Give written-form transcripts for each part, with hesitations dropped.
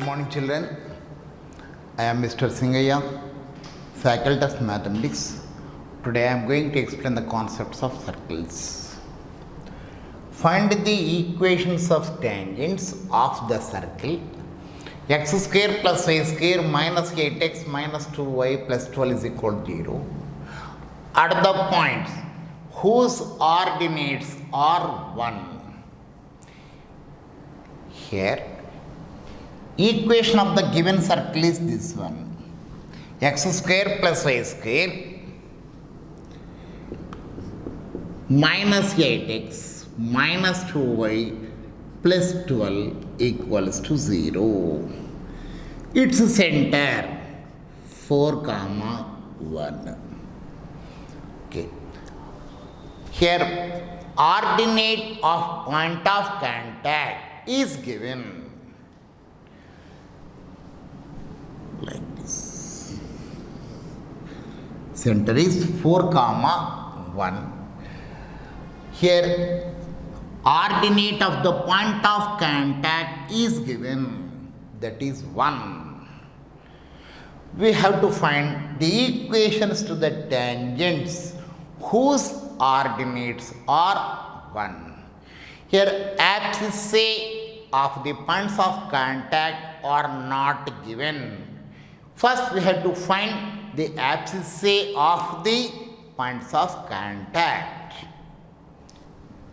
Good morning, children. I am Mr. Singaya, Faculty of Mathematics. Today I am going to explain the concepts of circles. Find the equations of tangents of the circle x square plus y square minus 8x minus 2y plus 12 is equal to 0 at the points whose ordinates are 1. Here, equation of the given circle is this one: x square plus y square minus 8x minus 2y plus 12 equals to 0. Its center 4, 1. Okay. Here, ordinate of point of contact is given like this. Center is 4, 1. Here, ordinate of the point of contact is given, that is 1. We have to find the equations to the tangents whose ordinates are 1. Here, abscissa of the points of contact are not given. First, we have to find the abscissa of the points of contact.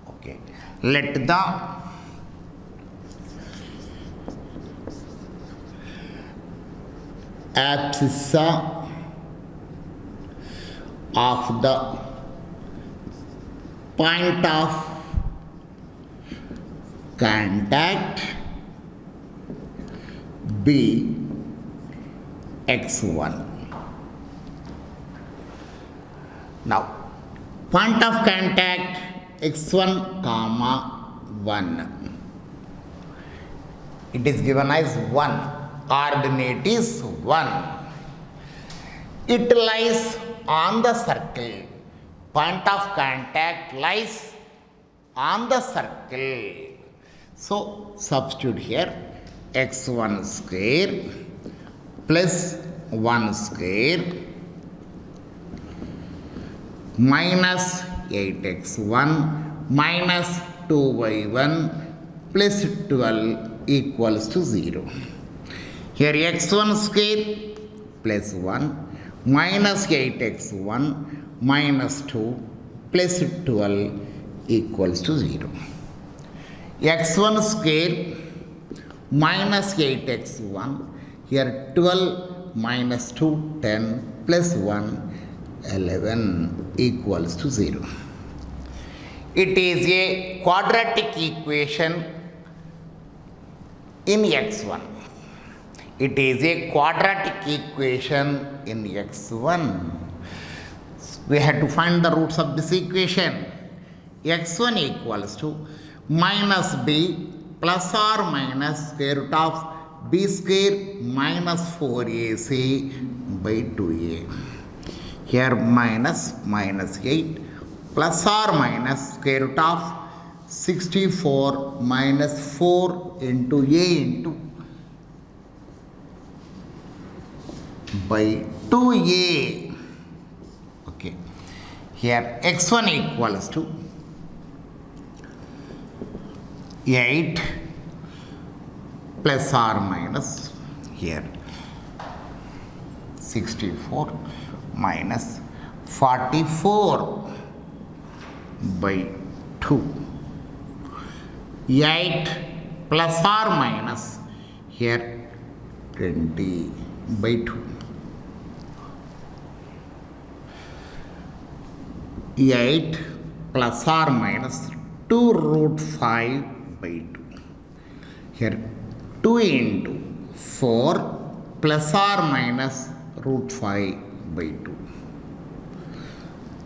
Okay. Let the abscissa of the point of contact be x1. Now, point of contact x1, 1. It is given as 1. Ordinate is 1. It lies on the circle. Point of contact lies on the circle. So, substitute here x1 square plus 1 square minus 8x1 minus 2y1 plus 12 equals to 0. Here x1 square plus 1 minus 8x1 minus 2 plus 12 equals to 0. x1 square minus 8x1, here 12 minus 2, 10 plus 1, 11 equals to 0. It is a quadratic equation in x1. It is a quadratic equation in x1. We have to find the roots of this equation. x1 equals to minus b plus or minus square root of b square minus 4ac by 2a. Here minus 8 plus or minus square root of 64 minus 4 into a into by 2a. Okay. Here x1 equals to 8 plus or minus here 64 minus 44 by 2. 8 plus or minus here 20 by 2. 8 plus or minus 2 root 5 by 2. Here 2 into 4 plus or minus root 5 by 2.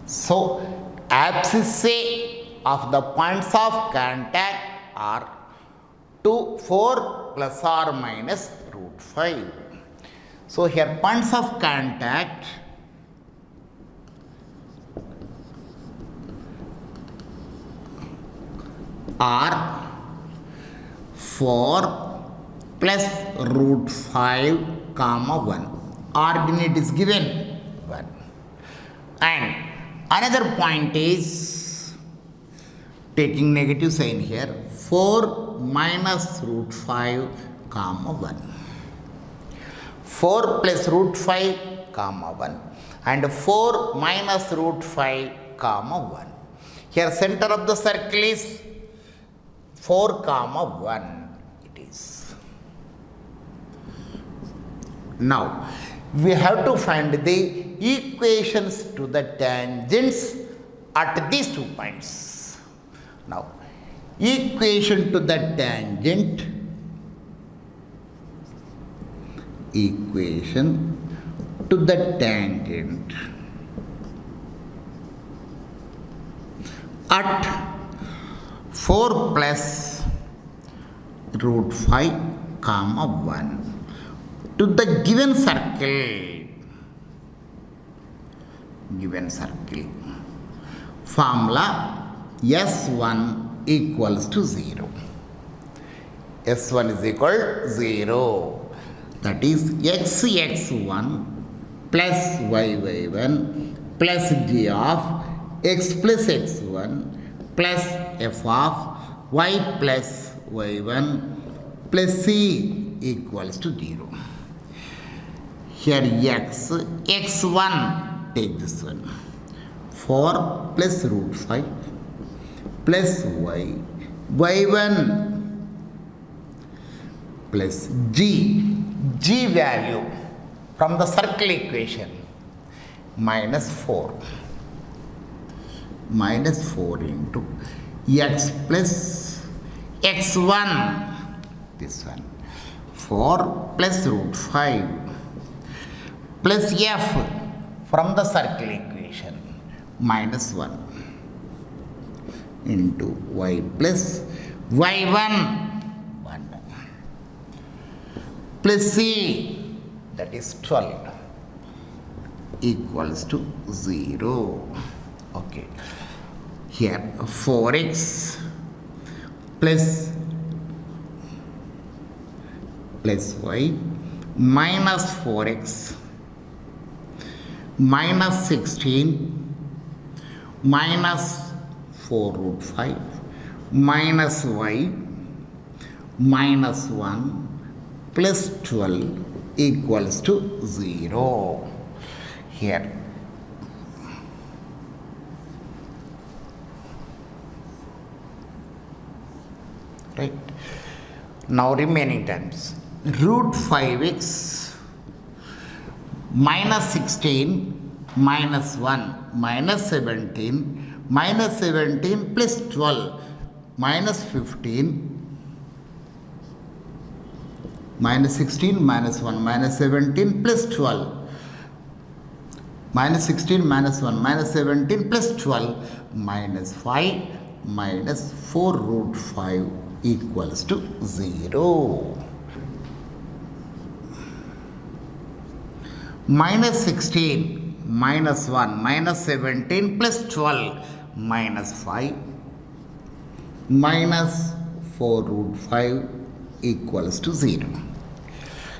So, abscissa of the points of contact are 2, 4 plus or minus root 5. So, here points of contact are 4, plus root 5 comma 1. Ordinate is given 1. And another point is taking negative sign here, 4 minus root 5 comma 1. 4 plus root 5 comma 1 and 4 minus root 5 comma 1. Here center of the circle is 4 comma 1 it is. Now we have to find the equations to the tangents at these 2 points. Now equation to the tangent at 4 plus root 5 comma 1 to the given circle formula S1 equals to 0. S1 is equal 0. That is x1 plus y1 plus g of x plus x1 plus f of y plus y1 plus c equals to 0. Here x1 take this one, 4 plus root 5 plus y1 plus g value from the circle equation minus 4 into x plus x1, this one, 4 plus root 5 plus f from the circle equation minus 1 into y plus y1 plus c, that is 12 equals to 0. Okay. Here 4x plus y minus 4x minus 16 minus 4 root 5 minus y minus 1 plus 12 equals to 0. Here right. Now remaining terms, root 5x minus 16 minus 1 minus 17 plus 12 minus 15 minus 16 minus 1 minus 17 plus 12 minus 16 minus 1 minus 17 plus 12 minus 5 minus 4 root 5 equals to 0. Minus 16 minus 1 minus 17 plus 12 minus 5 minus 4 root 5 equals to 0.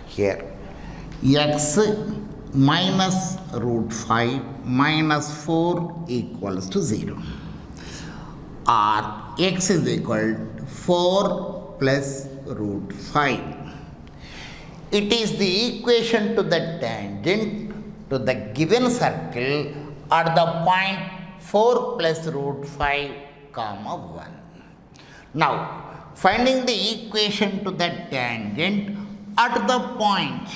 Here x minus root 5 minus 4 equals to 0, or x is equal to 4 plus root 5. It is the equation to the tangent to the given circle at the point 4 plus root 5 comma 1. Now finding the equation to the tangent at the point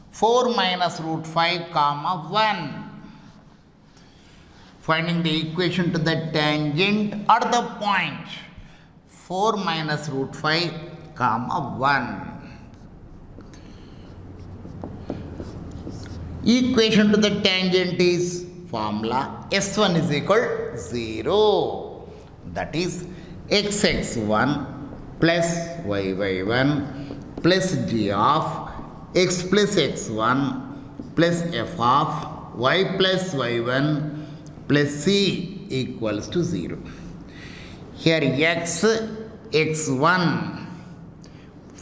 4 minus root 5 comma 1. Finding the equation to the tangent at the point 4 minus root 5 comma 1. Equation to the tangent is formula S1 is equal 0. That is x1 plus y1 plus g of x plus x1 plus f of y plus y1 plus c equals to 0. Here x1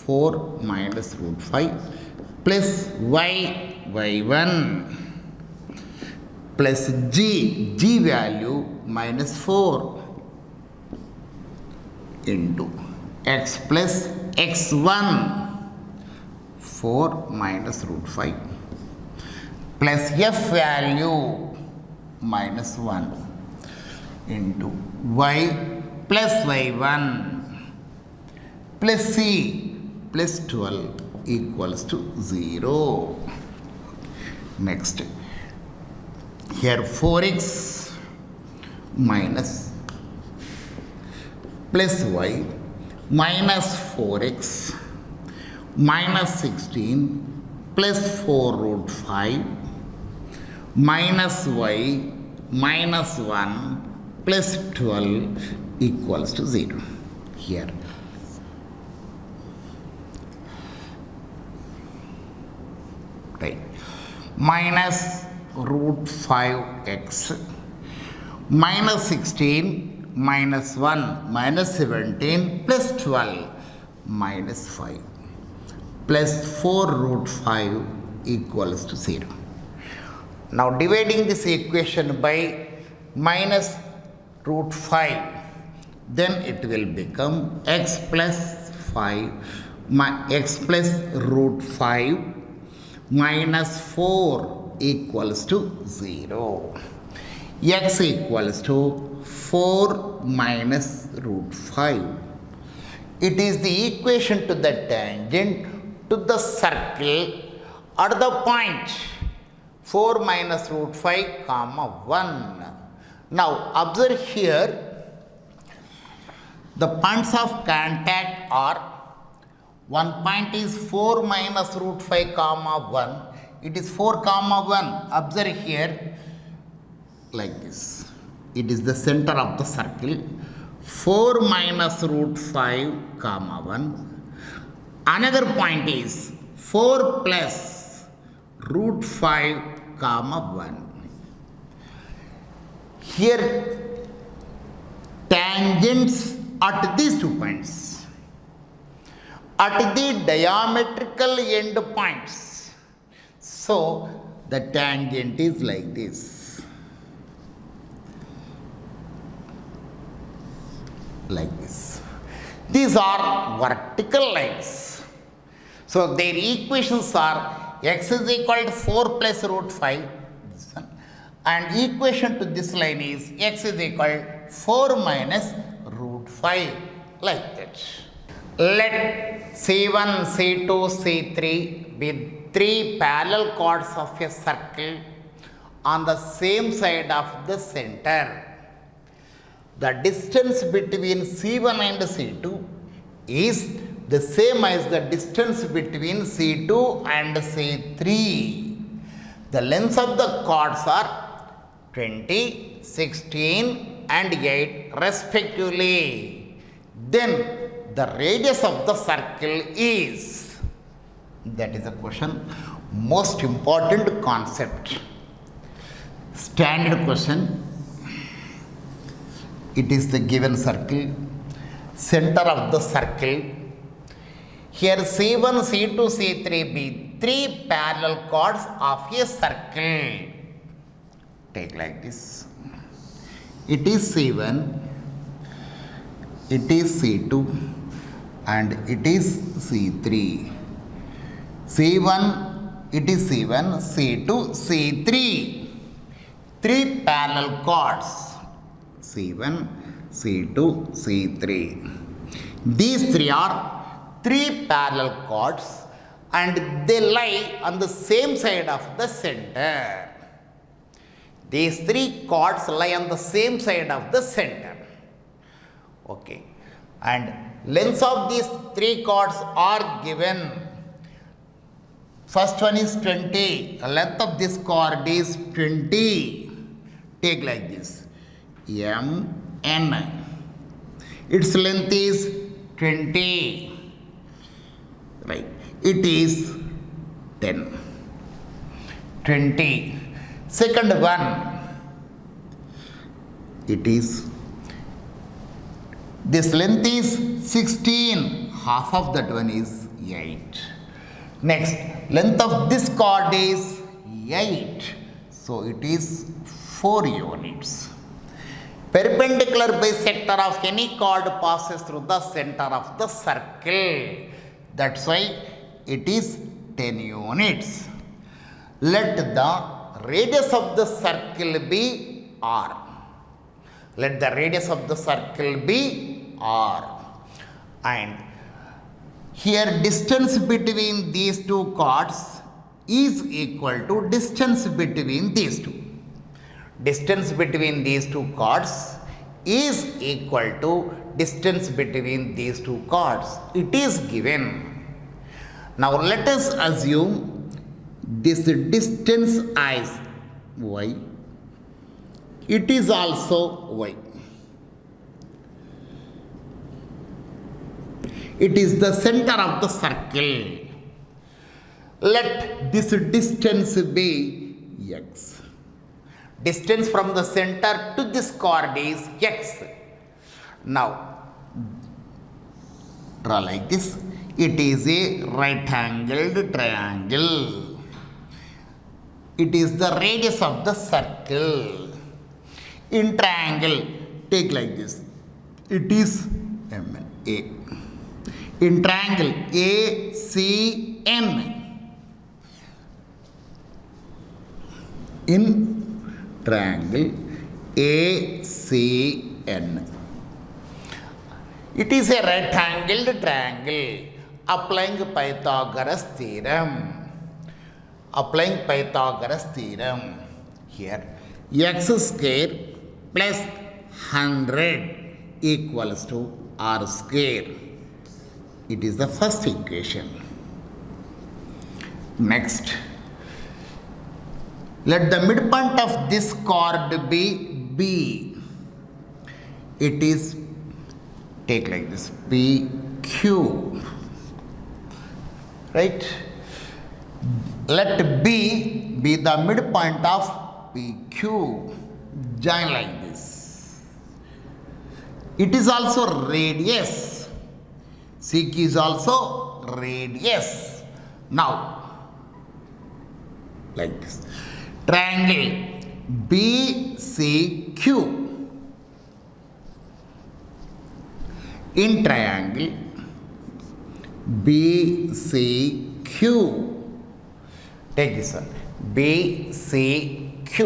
4 minus root 5 plus y1 plus g value minus 4 into x plus x1 4 minus root 5 plus f value minus 1 into y plus y1 plus c plus 12 equals to 0. Next, here 4x minus plus y minus 4x minus 16 plus 4 root 5 minus y minus 1 plus 12 equals to 0. Here right, minus root 5x minus 16 minus 1 minus 17 plus 12 minus 5 plus 4 root 5 equals to 0. Now dividing this equation by minus root 5, then it will become x plus 5 x plus root 5 minus 4 equals to 0. X equals to 4 minus root 5. It is the equation to the tangent to the circle at the point 4 minus root 5 comma 1. Now observe here, the points of contact are, one point is 4 minus root 5 comma 1. It is 4 comma 1. Observe here like this. It is the center of the circle. 4 minus root 5 comma 1. Another point is 4 plus root 5 comma 1. Here tangents at these 2 points, at the diametrical end points. So the tangent is like this, like this. These are vertical lines. So their equations are x is equal to 4 plus root 5, this one, and equation to this line is x is equal to 4 minus root 5, like that. Let C1, C2, C3 be 3 parallel chords of a circle on the same side of the center. The distance between C1 and C2 is the same as the distance between C2 and C3. The lengths of the chords are 20, 16 and 8 respectively. Then the radius of the circle is, that is the question, most important concept. Standard question. It is the given circle, center of the circle. Here C1, C2, C3 be 3 parallel chords of a circle. Take like this. It is C1, it is C2 and it is C3. C1, it is C1, C2, C3. 3 parallel chords. C1, C2, C3. These 3 are 3 parallel chords and they lie on the same side of the center. These 3 chords lie on the same side of the center. Okay. And lengths of these 3 chords are given. First one is 20. The length of this chord is 20. Take like this. MN. Its length is 20. Right. It is 10. 20. Second one. It is, this length is 16. Half of that one is 8. Next, length of this chord is 8. So it is 4 units. Perpendicular bisector of any chord passes through the center of the circle. That's why it is 10 units. Let the radius of the circle be R. Let the radius of the circle be R. And here distance between these two chords is equal to distance between these two. Distance between these two chords is equal to distance between these two chords. It is given. Now let us assume this distance as y. It is also y. It is the center of the circle. Let this distance be x. Distance from the center to this chord is x. Now, draw like this. It is a right-angled triangle. It is the radius of the circle. In triangle, take like this. It is A. In triangle, ACN. In triangle, ACN. It is a right-angled triangle. Applying Pythagoras theorem. Applying Pythagoras theorem. Here, x square plus 100 equals to r square. It is the first equation. Next, let the midpoint of this chord be B. It is, take like this, PQ. Right? Let B be the midpoint of PQ. Join like this. It is also radius. CQ is also radius. Now, like this. Triangle BCQ. In triangle BCQ. Take this one. BCQ.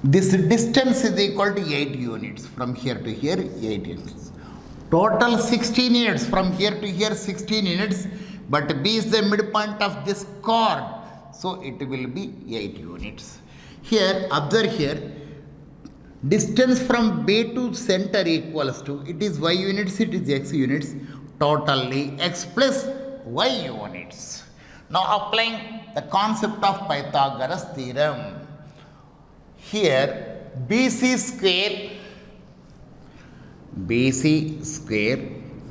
This distance is equal to 8 units. From here to here, 8 units. Total 16 units. From here to here, 16 units. But B is the midpoint of this chord. So it will be 8 units. Here, observe here. Distance from B to center equals to, it is y units, it is x units. Totally x plus y units. Now applying the concept of Pythagoras theorem. Here BC square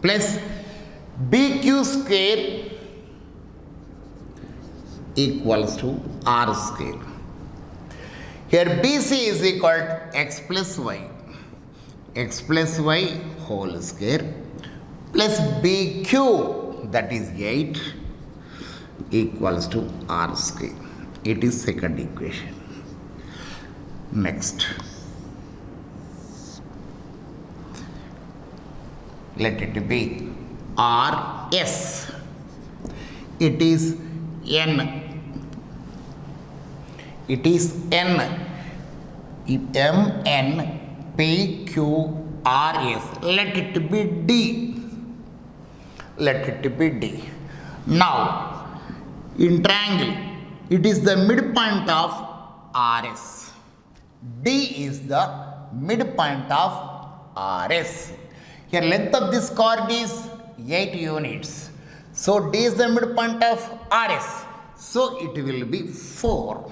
plus BQ square equals to r square. Here BC is equal to x plus y whole square plus BQ, that is 8, equals to r square. It is second equation. Next, let it be RS. It is N. It is N. MNPQRS. Let it be D. Let it be D. Now, in triangle, it is the midpoint of RS. D is the midpoint of RS. Here, length of this chord is 8 units. So, D is the midpoint of RS. So, it will be 4.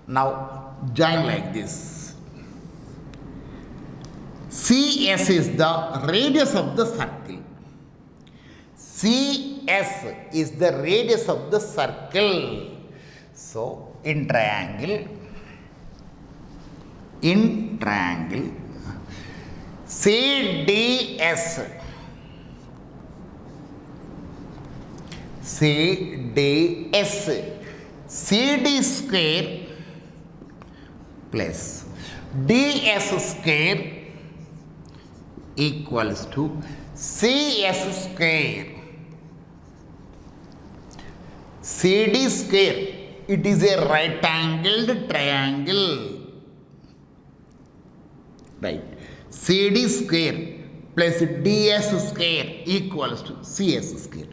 Now, join like this. CS is the radius of the circle. CS is the radius of the circle. So, in triangle, CDS CDS. CD square plus DS square equals to CS square. CD square, it is a right angled triangle. Right. CD square plus DS square equals to CS square.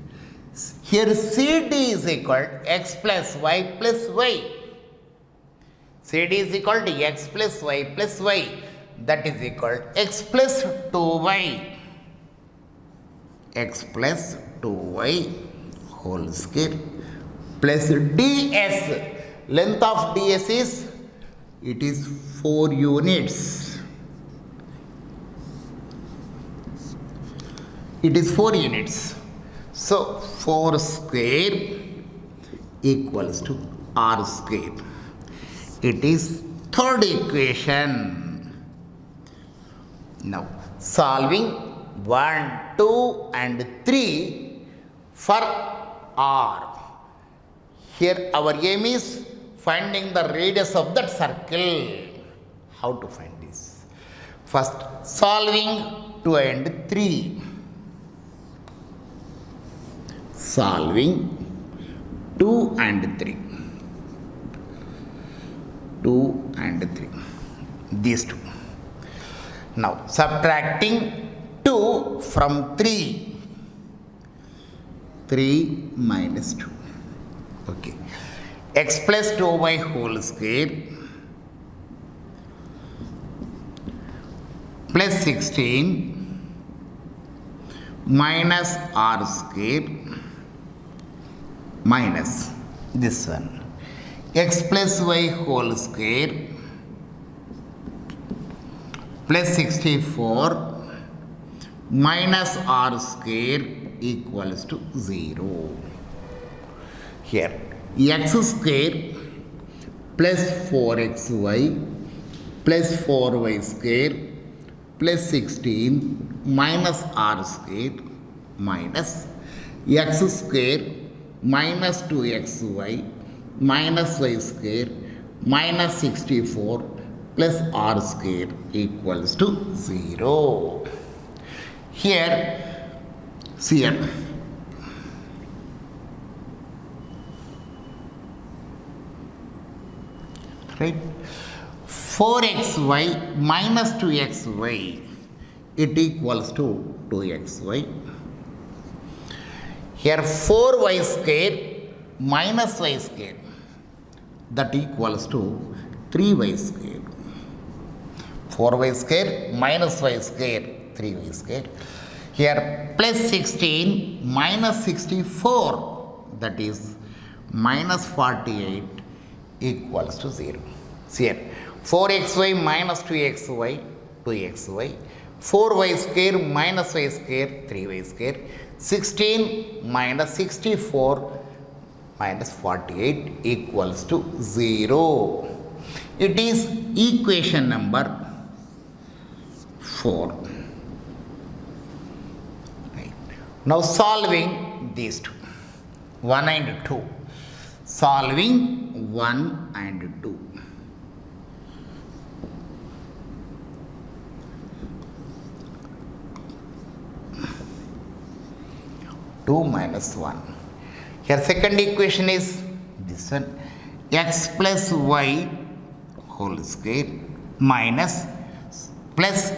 Here CD is equal to x plus y plus y. CD is equal to x plus y plus y. That is equal to x plus 2y. X plus 2y whole square plus ds. Length of ds is, it is 4 units. It is 4 units. So 4 square equals to r square. It is third equation. Now solving 1, 2 and 3 for r. Here our aim is finding the radius of that circle. How to find this? First solving 2 and 3. Solving 2 and 3. 2 and 3. These two. Now subtracting 2 from 3. 3 minus 2. Okay. X plus 2y whole square plus 16 minus r square minus this one. X plus y whole square plus 64 minus r square equals to 0. Here x square plus 4xy plus 4y square plus 16 minus r square minus x square minus 2xy minus y square minus 64 plus r square equals to 0. Here, see here. Right? 4xy minus 2xy, it equals to 2xy. Here 4y square minus y square, that equals to 3y square. 4y square minus y square, 3y square. Here plus 16 minus 64, that is minus 48 equals to 0. See here, 4xy minus 2xy, 2xy. 4y square minus y square, 3y square. 16 minus 64 minus 48 equals to 0. It is equation number 4. Right. Now solving these two, 1 and 2. Solving 1 and 2. Two minus 1. Here second equation is this one, x plus y whole square minus plus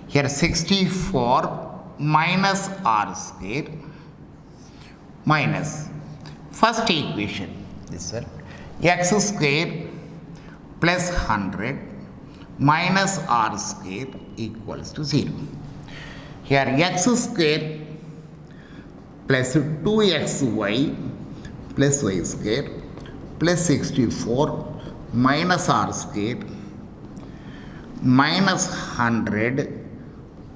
here 64 minus r square minus first equation, this one, x square plus 100 minus r square equals to 0. Here x square plus 2xy plus y square plus 64 minus r square minus 100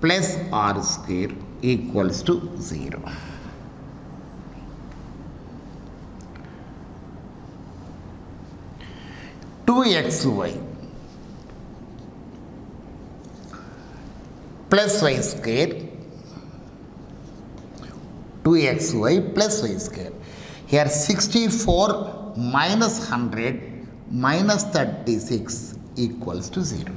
plus r square equals to 0. Two xy plus y square, 2xy plus y square. Here 64 minus 100 minus 36 equals to 0.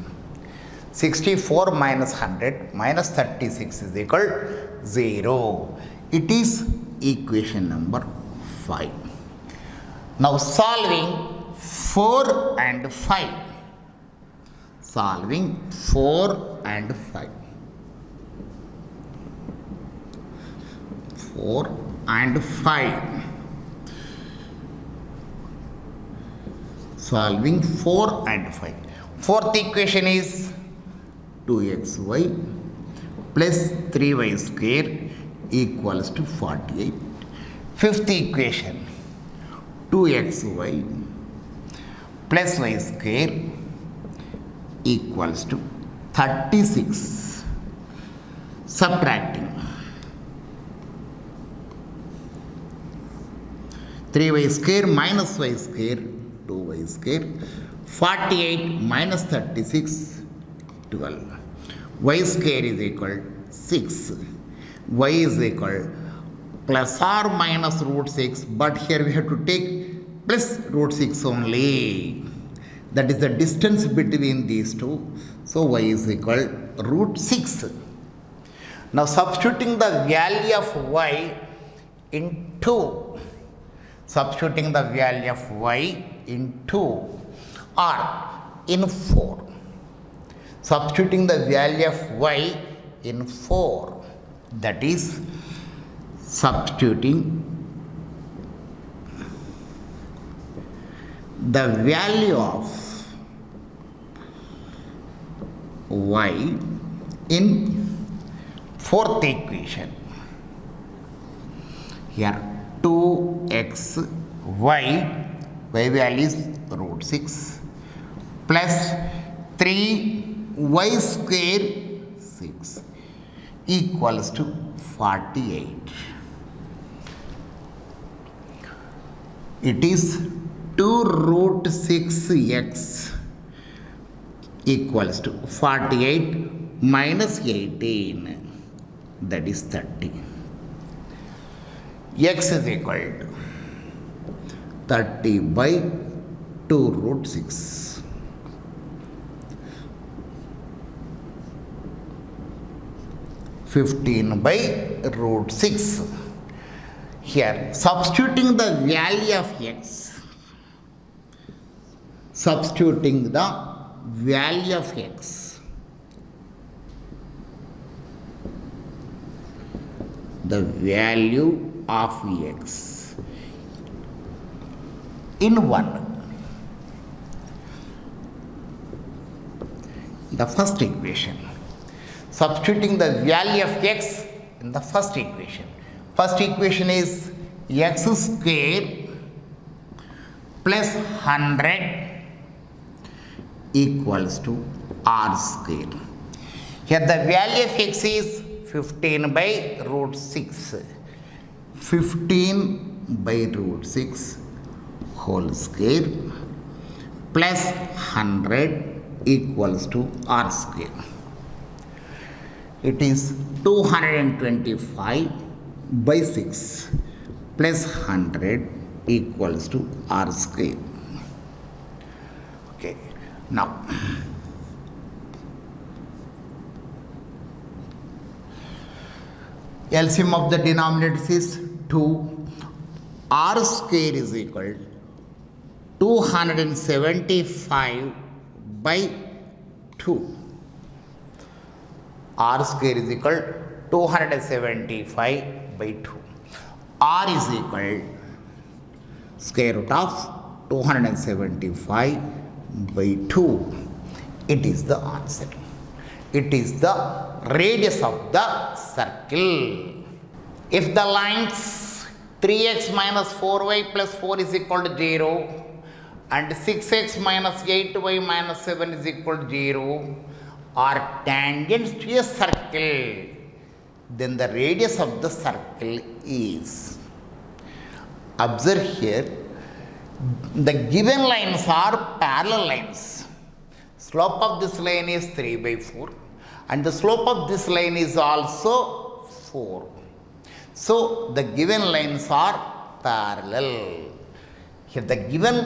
64 minus 100 minus 36 is equal to 0. It is equation number 5. Now solving 4 and 5. Solving 4 and 5. 4 and 5. Solving 4 and 5. Fourth equation is 2xy plus 3y square equals to 48. Fifth equation 2xy plus y square equals to 36. Subtracting 3y square minus y square 2y square. 48 minus 36 12. Y square is equal 6. Y is equal plus or minus root 6, but here we have to take plus root 6 only. That is the distance between these two. So y is equal root 6. Now substituting the value of y into substituting the value of y into or in 4. Substituting the value of y in 4. That is substituting the value of y in fourth equation. Here 2xy, y value is root 6 plus 3y square 6 equals to 48. It is 2 root 6x equals to 48 minus 18, that is 30. X is equal to 30 by 2 root 6. (15 by root 6). Here, substituting the value of x, substituting the value of x, the value of x in 1. The first equation. Substituting the value of x in the first equation. First equation is x square plus 100 equals to r square. Here the value of x is 15 by root 6. 15 by root 6 whole square plus 100 equals to r square. It is 225 by 6 plus 100 equals to r square. Okay. Now, LCM of the denominators is 2. R square is equal to 275 by 2. R square is equal to 275 by 2. R is equal square root of 275 by 2. It is the answer. It is the radius of the circle. If the lines 3x minus 4y plus 4 is equal to 0 and 6x minus 8y minus 7 is equal to 0 are tangents to a circle, then the radius of the circle is. Observe here, the given lines are parallel lines. Slope of this line is 3 by 4 and the slope of this line is also 4. So, the given lines are parallel. Here the given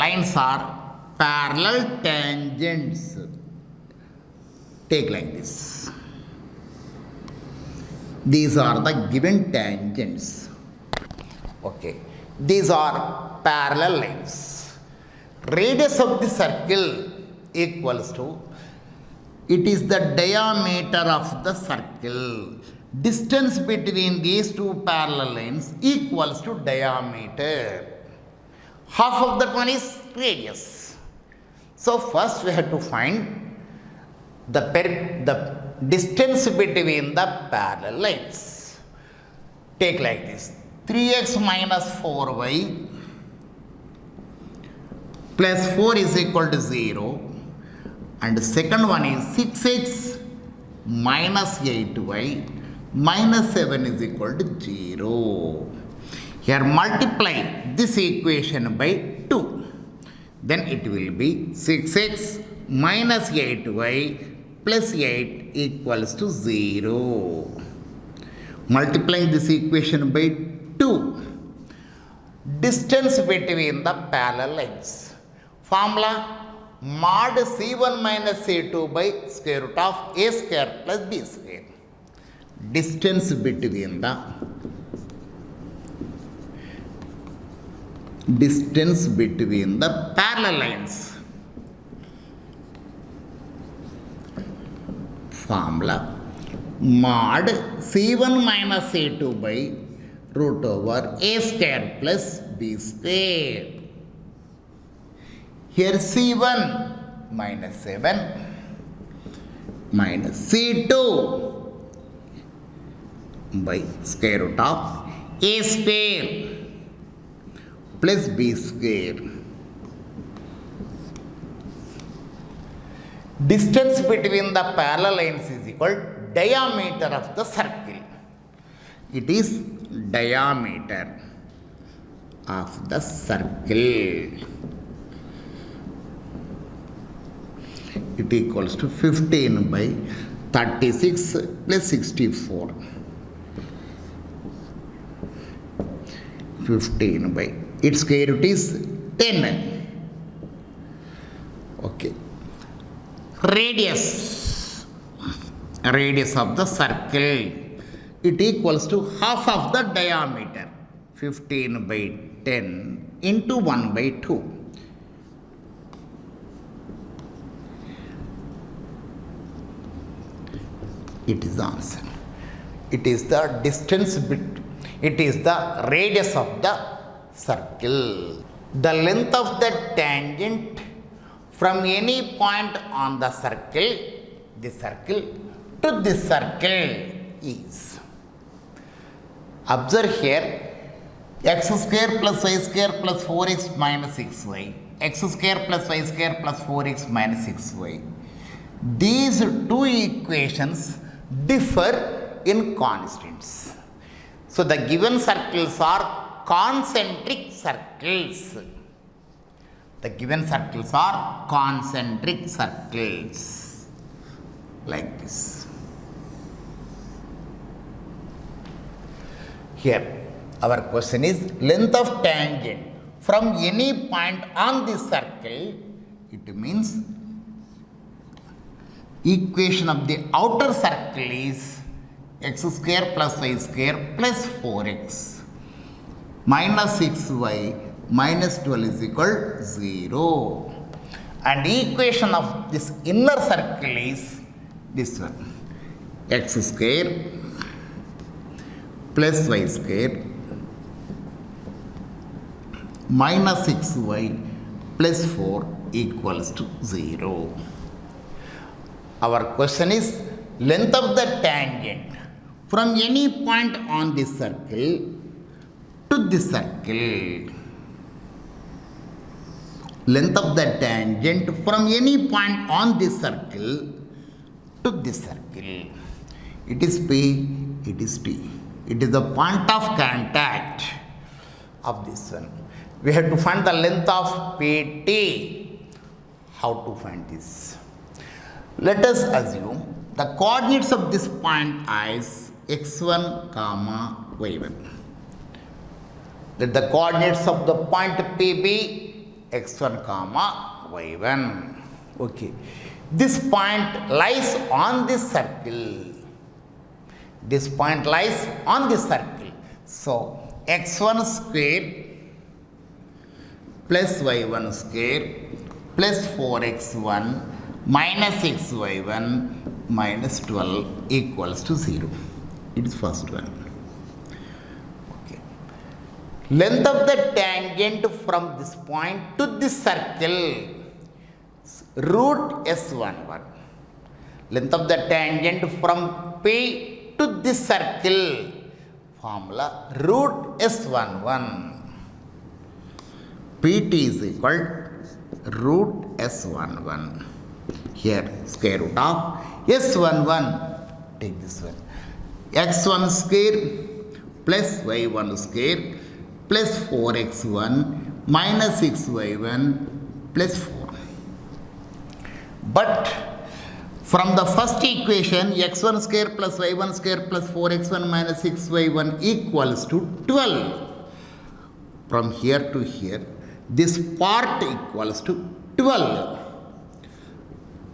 lines are parallel tangents. Take like this. These are the given tangents. Okay. These are parallel lines. Radius of the circle equals to, it is the diameter of the circle. Distance between these two parallel lines equals to diameter. Half of that one is radius. So first we have to find the distance between the parallel lines. Take like this. 3x minus 4y plus 4 is equal to 0. And the second one is 6x minus 8y minus 7 is equal to 0. Here multiply this equation by 2. Then it will be 6x minus 8y plus 8 equals to 0. Multiplying this equation by 2. Distance between the parallel lines. Formula mod C1 minus C2 by square root of A square plus B square. Distance between the parallel lines. Formula mod C1 minus C2 by root over A square plus B square. Here C1 minus 7 minus C2 by square root of A square plus B square. Distance between the parallel lines is equal to diameter of the circle. It is diameter of the circle. It equals to 15 by 36 plus 64. 15 by, its square root is 10. Okay. Radius of the circle, it equals to half of the diameter. 15 by 10 into 1 by 2. It is the answer. It is the distance it is the radius of the circle. The length of the tangent from any point on the circle, to this circle is. Observe here, x square plus y square plus 4x minus 6y, x square plus y square plus 4x minus 6y. These two equations differ in constants. So the given circles are concentric circles. The given circles are concentric circles. Like this. Here, our question is length of tangent from any point on this circle. It means equation of the outer circle is x square plus y square plus 4x minus 6y minus 12 is equal to 0. And equation of this inner circle is this one, x square plus y square minus 6y plus 4 equals to 0. Our question is length of the tangent from any point on this circle to this circle. Length of the tangent from any point on this circle to this circle. It is P, it is T. It is the point of contact of this one. We have to find the length of PT. How to find this? Let us assume the coordinates of this point is x1, y1. Let the coordinates of the point P be x1 comma y1. Okay. This point lies on this circle. This point lies on this circle. So, x1 square plus y1 square plus 4x1 minus xy1 minus 12 equals to 0. It is first one. Okay. Length of the tangent from this point to this circle, root S11. Length of the tangent from P to this circle, formula root S11. Pt is equal to root S11. Here square root of S11. Take this one. X1 square plus y1 square plus 4x1 minus 6y1 plus 4. But from the first equation, x1 square plus y1 square plus 4x1 minus 6y1 equals to 12. From here to here, this part equals to 12.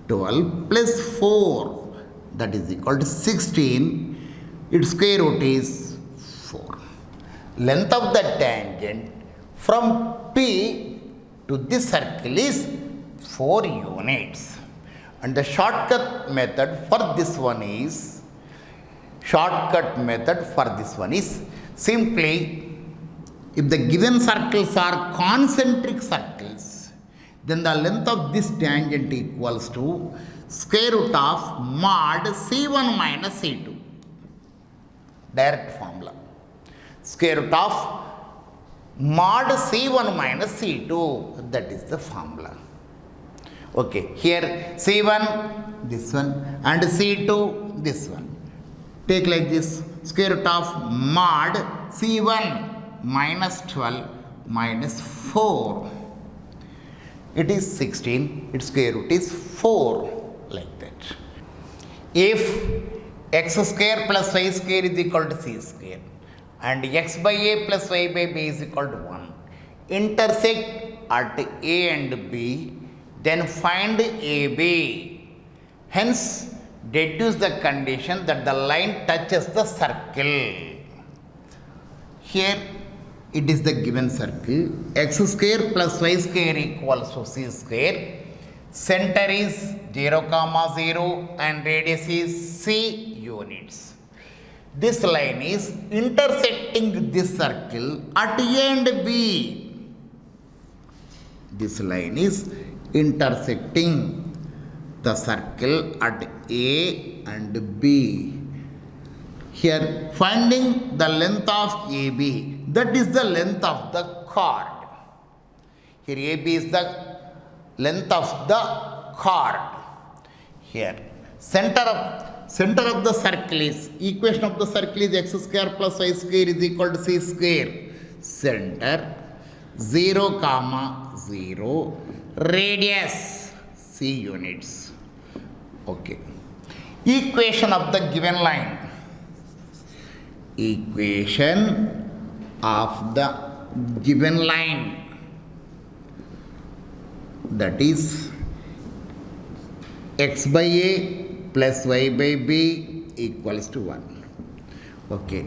12 plus 4, that is equal to 16. Its square root is 4. Length of the tangent from P to this circle is 4 units. And the shortcut method for this one is simply, if the given circles are concentric circles, then the length of this tangent equals to square root of mod C1 minus C2. Direct formula. Square root of mod C1 minus C2. That is the formula. Okay. Here C1, this one, and C2, this one. Take like this. Square root of mod C1 minus 12 minus 4. It is 16. Its square root is 4. Like that. If x square plus y square is equal to c square and x by a plus y by b is equal to 1 intersect at A and B, then find AB. Hence, deduce the condition that the line touches the circle. Here, it is the given circle. X square plus y square equals to c square. Center is 0, 0 and radius is c units. This line is intersecting this circle at A and B. This line is intersecting the circle at A and B. Here, finding the length of AB, that is the length of the chord. Here, AB is the length of the chord. Here, center of the circle is, equation of the circle is x square plus y square is equal to c square. Center 0, 0, radius c units. Okay. Equation of the given line. Equation of the given line, that is x by a plus y by b equals to 1. Okay.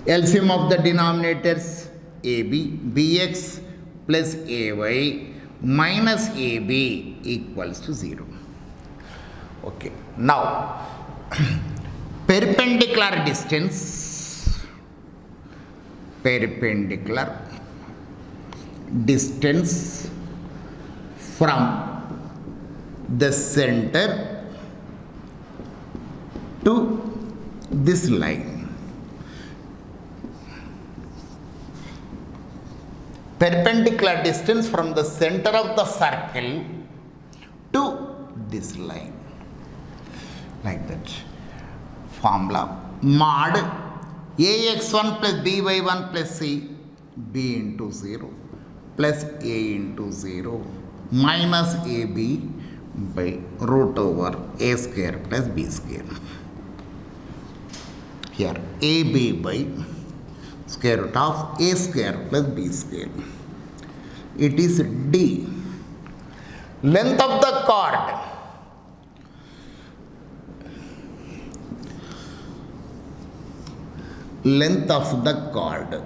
LCM of the denominators ab, bx plus ay minus ab equals to 0. Okay. Now, perpendicular distance from the center to this line. Perpendicular distance from the center of the circle to this line. Like that. Formula mod ax1 plus by1 plus c, b into 0 plus a into 0 minus ab by root over a square plus b square. Here ab by square root of a square plus b square. It is D. Length of the chord. Length of the chord.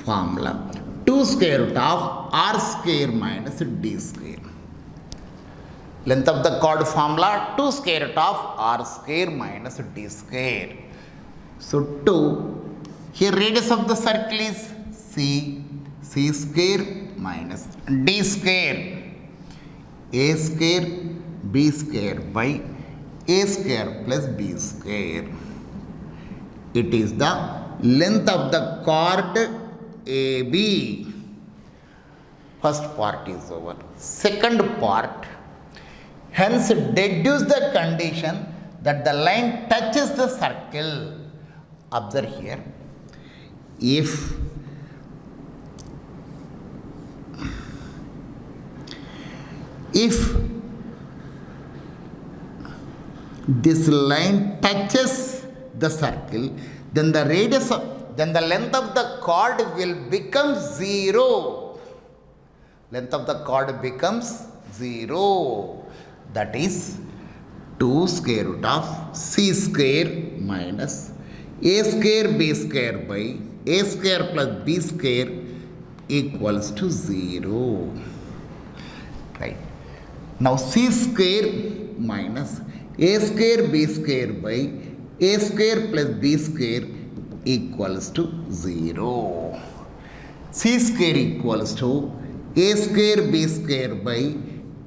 Formula 2 square root of r square minus d square. Length of the chord formula 2 square root of r square minus d square. So 2, here radius of the circle is c square minus d square, a square b square by a square plus b square. It is the length of the chord AB. First part is over. Second part, hence deduce the condition that the line touches the circle. Observe here, if this line touches the circle, then the length of the chord will become 0. Length of the chord becomes 0. That is 2 square root of c square minus a square b square by a square plus b square equals to 0. Right. Now c square minus a square b square by a square plus b square equals to 0. C square equals to a square b square by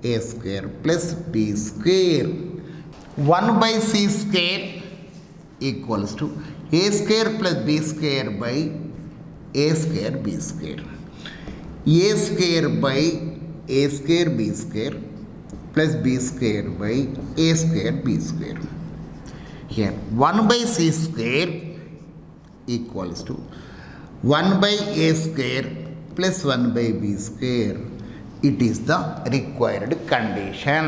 a square plus b square. 1 by c square equals to a square plus b square by a square b square. A square by a square b square plus b square by a square b square. Here 1 by c square equals to 1 by a square plus 1 by b square. It is the required condition.